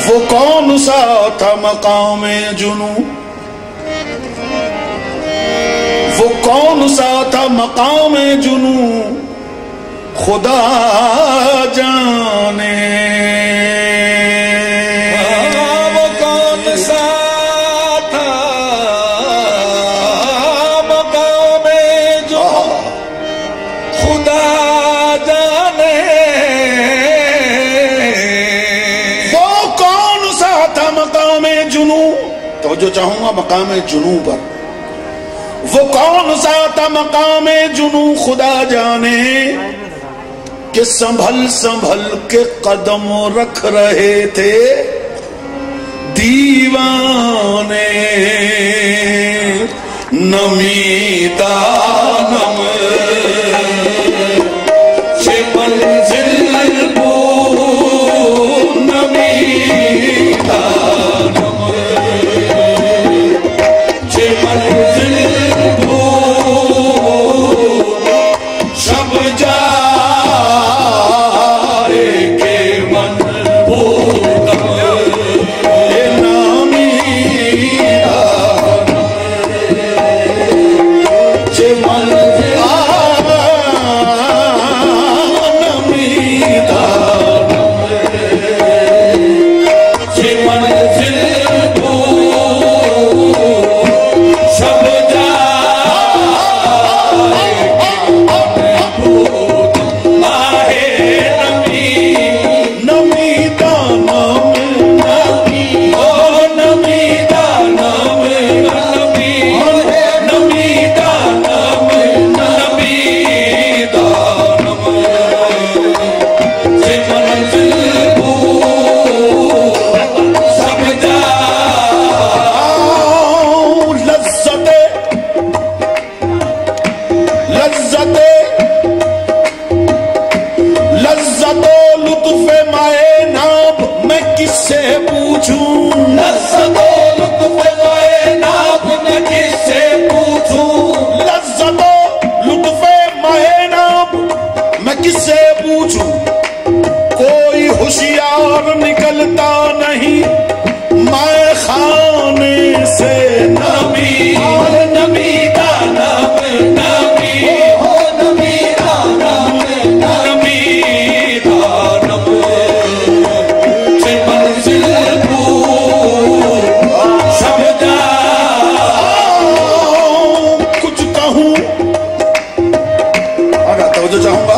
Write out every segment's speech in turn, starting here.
वो कौन सा था मकाम जुनू, वो कौन सा था मकाम जुनू खुदा जाने। वो कौन सा था मकाम जुनू खुदा जाने। वो कौन सा था मकाम जुनू, तो जो चाहूंगा मकाम जुनू पर, वो कौन सा था मकाम जुनू खुदा जाने कि संभल संभल के कदम रख रहे थे दीवाने। नमीता नम से मंजिल वो नमीता नम से मंजिल वो सब जाए के मन वो नमीता से मंजिल नमीता से मंजिल वो सब जाए के मन आहे नमीता नम नमी ओ नमीता नम नमी नमीता नम नमीता नम से मंजिल वो सब जाओ। लज्जते लज्जते लज्जतो लुत्फ़े माए नाब मैं किससे पूछूं। लज्जतो लुत्फ़े माए नाब मैं किससे पूछूं। लज्जतो लुत्फ़े माए नाब मैं किससे पूछूं। कोई होशियार निकलता नहीं मैं खाने से। नमी नमीता नम नमी हो नमीता नम नमीता नम से मंजिल वो सब जाओ। कुछ कहूं और तवज्जो चाहूंगा,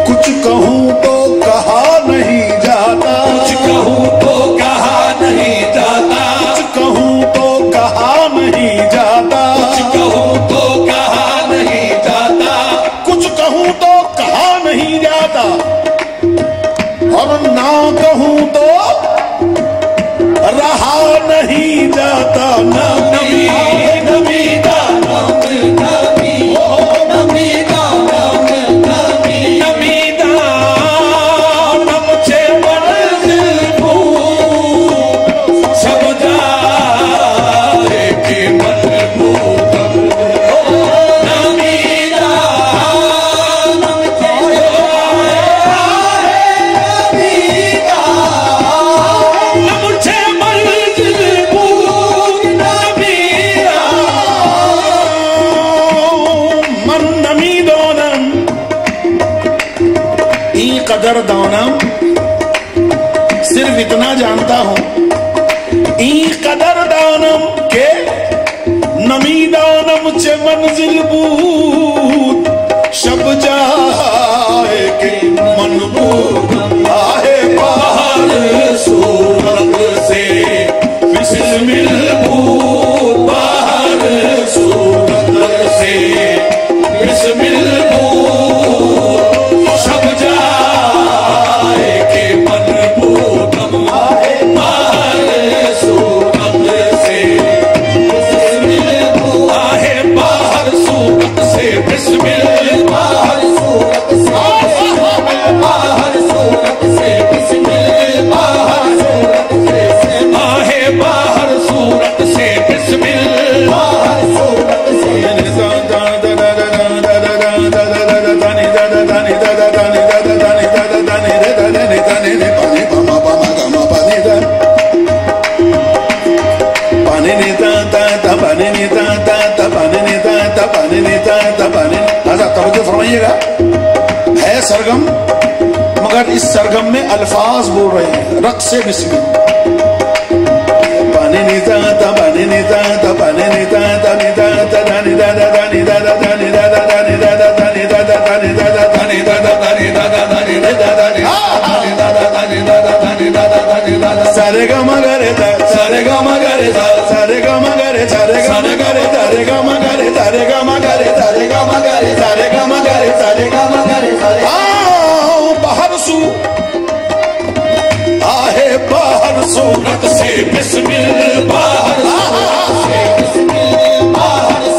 कुछ कहूं तो कहा नहीं जाता। कुछ कहूं तो कहा नहीं जाता। कुछ कहूं तो कहा नहीं जाता। कुछ कहूं तो कहा नहीं जाता। कुछ कहूं तो कहा नहीं जाता और ना कहूं तो रहा नहीं जाता। नमी नमीता नम नमी ओ नमीता नम नमी नमीता नम से मंजिल वो सब जाए के मन वो नमीता नम से नमीता नम से मंजिल वो नमीता मन नमी दोनम ई कदर दानम। सिर्फ इतना जानता हूं ई कदर दानम के नमी दानम चे मंजिल बूत शब जाए के मन बूत आहे बाहर सूरत से बिस्मिल बूत बाहर सूरत से बिस्मिल बूत शब जाए के मन बूत बाहर सूरत से बिस्मिल बूत आहे बाहर सूरत से बिस्मिल बाहर सूरत से बाहर सूरत से बिस्मिल बाहर सूरत से आहे बाहर सूरत से बिस्मिल बाहर सूरत से। दानी दादा दानी दादा दानी दादा दानी दादा दानी दादा दानी दादा दानी दादा मगर इस सरगम में अल्फाज बोल रहे हैं रक़्स से बिस्मिल। पानी नीता ता पानी नीता ता पानी नीता ता नीता ता दानी दादा दानी दादा दानी दादा दानी दादा दानी दादा दानी दादा दानी दादा दानी दादा दानी दादा दानी दादा दानी दादा दानी दादा दानी दादा सारे गा मगरे दा सारे गा मगरे दा सारे गा मगरे सारे गा मगरे सारे गा मगरे सारे गा मगरे सारे गा मगरे सारे गा मगरे सारे गा मगरे सारे बाहर सू आहे बाहर सूरत से बिस्मिल बाहर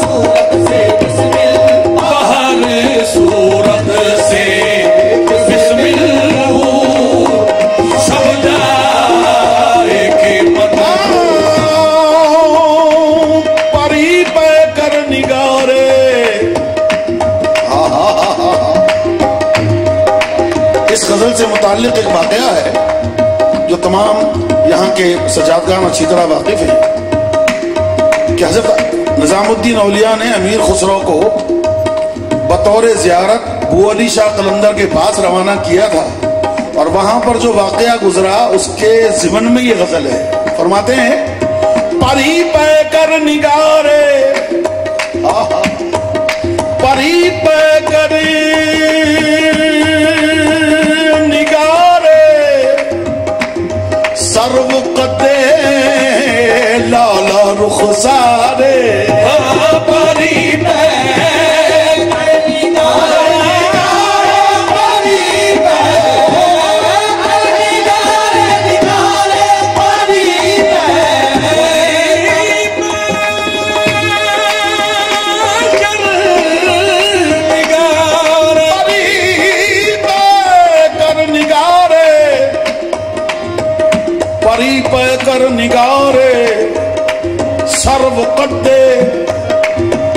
सूरत से बिस्मिल बाहर सूरत से बिस्मिल सब जाए के मत परी पे कर निगारे। इस गजल से मुताल्लिक एक वाकया है जो तमाम यहाँ के सजादगान अच्छी तरह वाकिफ हैं कि हज़रत निज़ामुद्दीन औलिया ने अमीर खुसरो को बतौर ज़ियारत बू अली शाह कलंदर के पास रवाना किया था और वहां पर जो वाकया गुजरा उसके ज़िमन में ये गजल है। फरमाते हैं परी पे कर निगारे परी पे कर सर्व कदे लाला रुख सारे परी कर निगारे सर्व कद्दे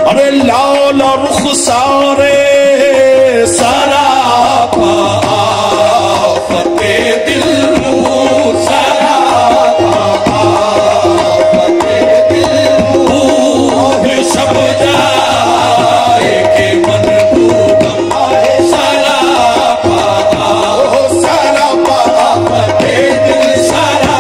अरे लाल रुख सारे सारा फते दिल सारा फते दिल सब जाए के मन पूतम सारा सारा फते दिल सारा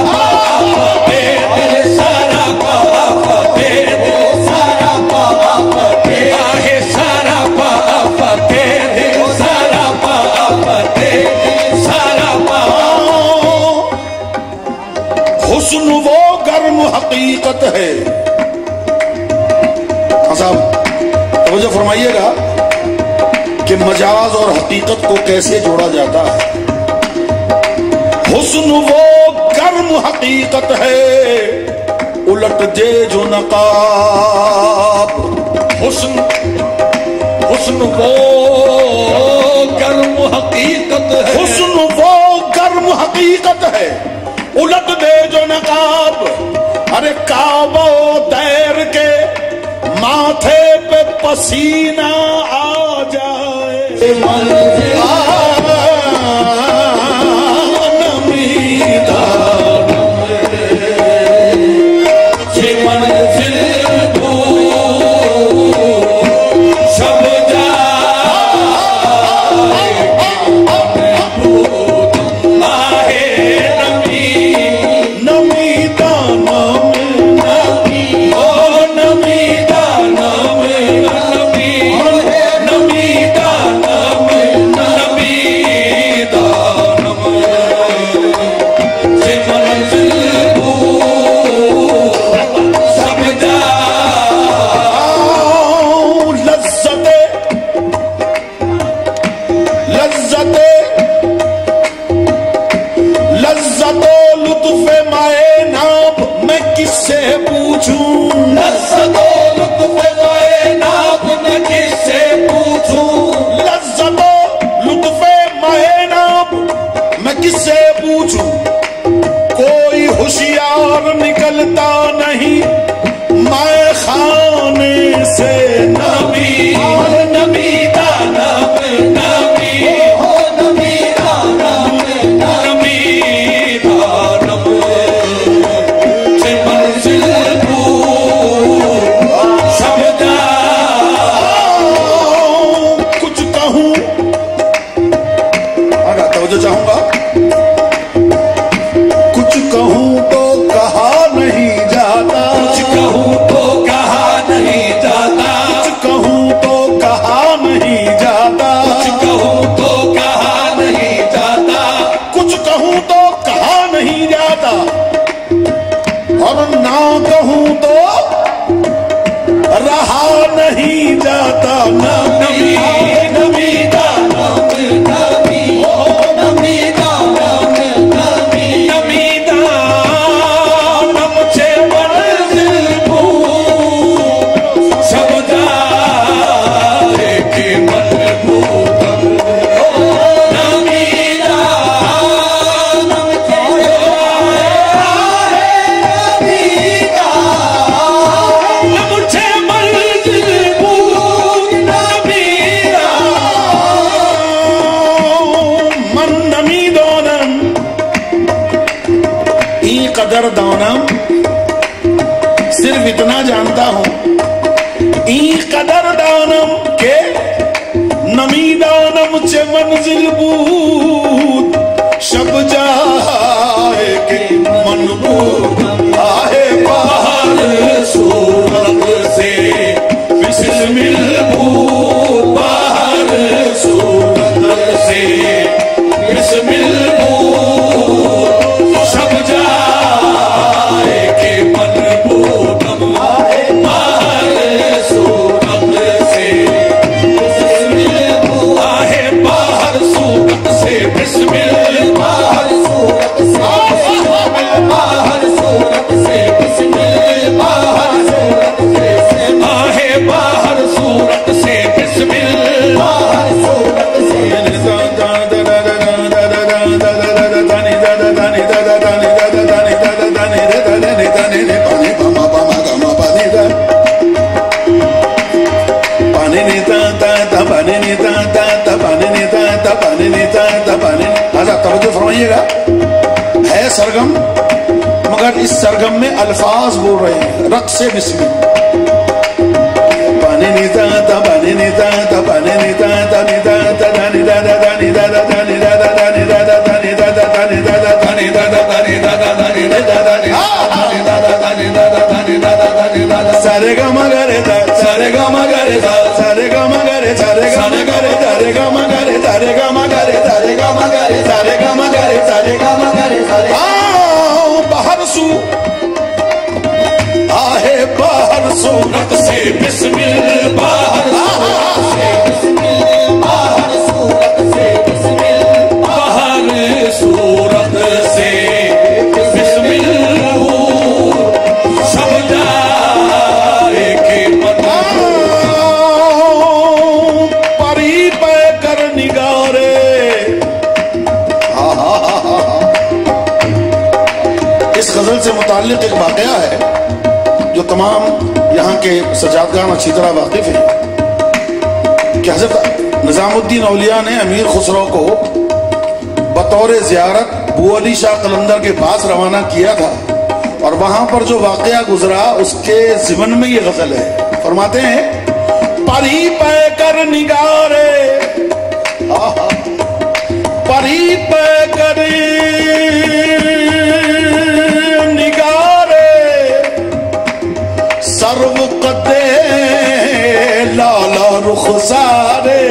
हुस्न वो गर्म हकीकत है। साहब तवज्जो फरमाइएगा कि मजाज और हकीकत को कैसे जोड़ा जाता है। हुस्न वो गर्म हकीकत है उलट दे जो नकाब। हुस्न वो गर्म हकीकत है हुस्न वो गर्म हकीकत है उलट दे जो नकाब। अरे काबो दैर के माथे पे पसीना आ जाए नहीं जाता, कुछ कहूँ तो कहा नहीं जाता, कुछ कहूँ तो कहा नहीं जाता, और ना कहूँ तो रहा नहीं जाता। नबी नबी का नाम नबी, ओ नबी का नाम नबी, नबी का नाम से मंजिल भूल सब जाए कि मनभूत, ओ नबी का नाम से नबी का नाम से मंजिल भूल नबी का। मन नमी दोनम ई कदर दानम, सिर्फ इतना जानता हूं ई कदर दानम के नमी दानम चे मंजिल बूद शब जाए के मनबूद आहे बाहर सूरत से बिस्मिल भूत, बाहर सूरत से बिस्मिल भूत सब जाए के मनभूतम, बाहर सूरत से बिस्मिल भूत, आहे बाहर सूरत से बिस्मिल, बाहर सूरत से बाहर सूरत से बिस्मिल, बाहर सूरत से आहे बाहर सूरत से बिस्मिल, बाहर सूरत से तवज्जो फरमाइएगा, है सरगम मगर इस सरगम में अल्फाज बोल रहे हैं रक़्स से बिस्मिल। पानी नीता ता पानी नीता ता पानी नीता ता नीता ता दानी दादा दानी दादा दानी दादा दानी दादा दानी दादा दानी दादा दानी दादा दानी दादा दानी दादा दानी दादा दानी दादा दानी दादा दानी दादा सारे गा मा गा रे दा सारे गा मा गा रे दा सारे गा मा गा रे सारे गा मा गा रे सारे गा मा गा रे सारे गा मा गा रे सारे गा मा गा रे सारे गा मा गा रे सारे गा मा गा रे सारे बाहर सू आहे बाहर सूरत से बिस्मिल, बाहर सूरत से बिस्मिल, बाहर सूरत से बिस्मिल, बाहर सूरत से बिस्मिल सब जाए के परी पे कर निगारे। इस गजल से मुताल्लिक एक वाकया है जो तमाम यहाँ के सजादगान अच्छी तरह वाकिफ हैं कि हजरत निजामुद्दीन औलिया ने अमीर खुसरो को बतौर ज़ियारत बू अली शाह कलंदर के पास रवाना किया था, और वहां पर जो वाकया गुजरा उसके ज़िमन में ये गजल है। फरमाते हैं परी पे कर निगारे, परी पे कर निगारे सर्व कदे लाला रुख सारे।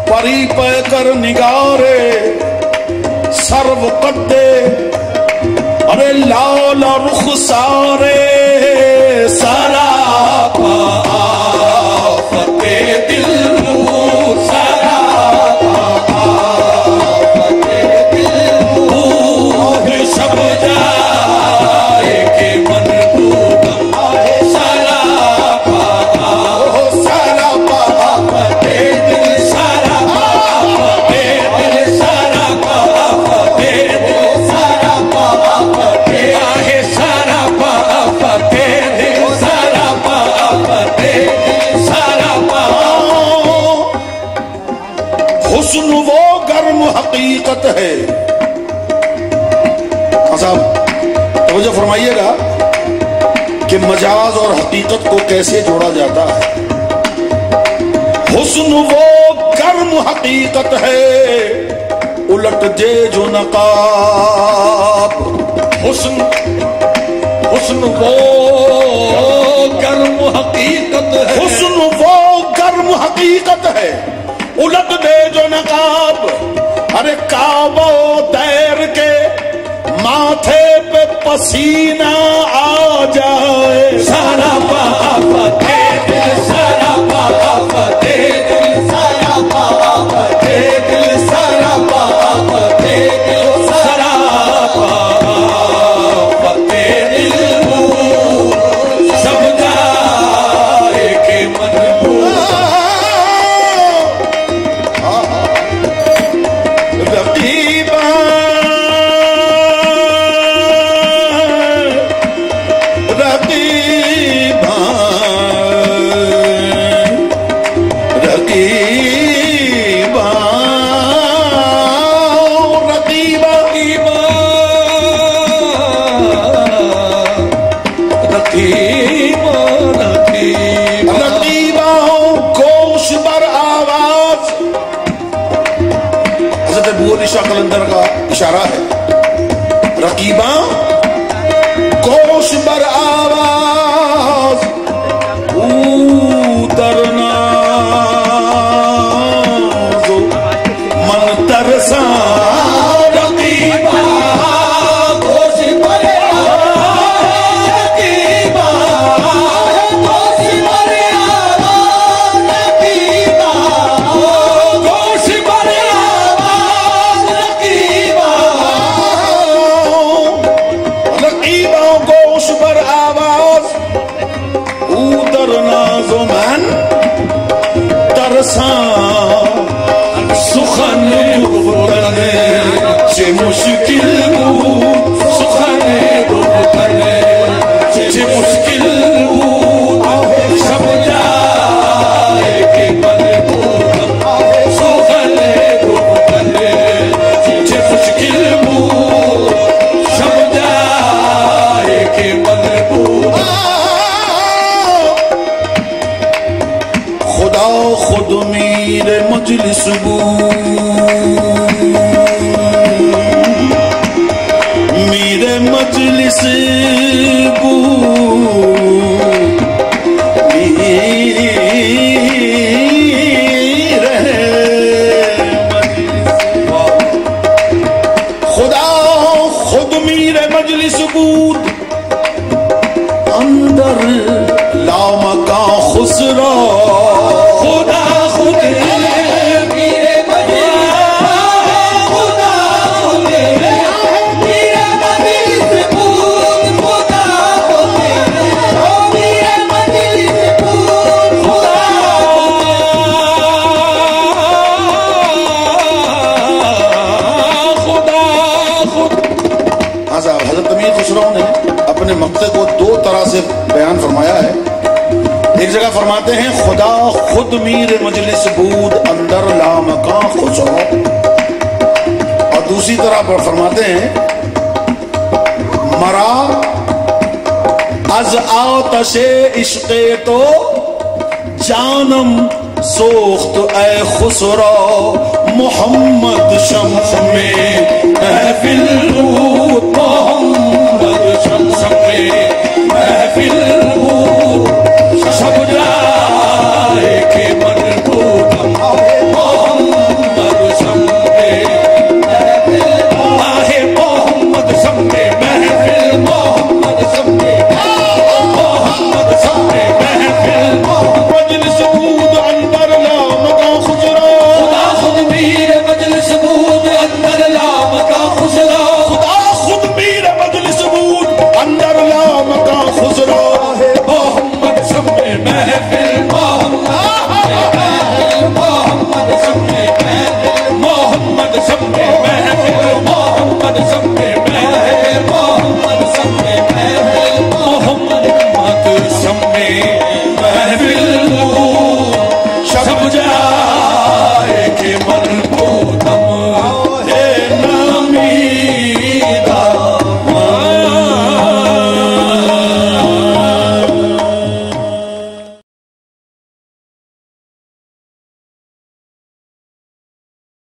परी पे कर निगारे सर्व कद्दे अरे लाल रुख सारे सारा फते दिल सारा फते दिल सब जाए के मन सारा सारा फते दिल सारा सारा साहब तवज्जो फरमाइएगा कि मजाज और हकीकत को कैसे जोड़ा जाता है। हुस्न वो गर्म हकीकत है, उलट दे जो नकाब। हुस्न वो गर्म हकीकत है, हुस्न वो गर्म हकीकत है, उलट दे जो नकाब। अरे काबो तैर के माथे पे पसीना आ जाए, सारा पाप दे दिल, सारा पाप दे दिल, सारा पाप दे दिल, सारा पाप दे दिल, सारा पाप दे दिल, सब जाए के मन रकीबा रकीबा रकीबा रकीबा रकीबा रकीबा रकीबा गोश बर आवाज। हज़रत अबू अली शाह कलंदर का इशारा है। रकीबा गोश बर आवाज, उतरना जो मन तरसा। रकीबा गोश पर आवाज, रकीबा गोश पर आवाज, रकीबा गोश पर आवाज, रकीबा रकीबा गोश बर आवाज, उतरना जो मन तरसा। सुखन गुफ्तने से मुश्किल सुखन गुफ्तने से मुश्किल सब जाए के मजबूर। सुखन गुफ्तने से मुश्किल सब जाए के मजबूर। खुदा खुद मेरे मजलिस मेरे मजलिस खुदा खुद मेरे मजलिस बूद, अंदर लामका खुसरा। खुदा खुद मेरे मजलिस, खुदा खुद मेरे मजलिस बूद, खुदा खुद मेरे मजलिस बूद, खुदा खुद। हाँ साहब, हजरत अमीर खुसरो ने अपने मकसद को दो तरह से बयान फरमाया है। एक जगह फरमाते हैं खुदा खुद मीर मजलिस बूद, अंदर लामका खुसरो। और दूसरी तरह पर फरमाते हैं मरा अज आतशे इश्क़े तो जानम सोख्त ए खुसरो। मोहम्मद शम्स में महफिल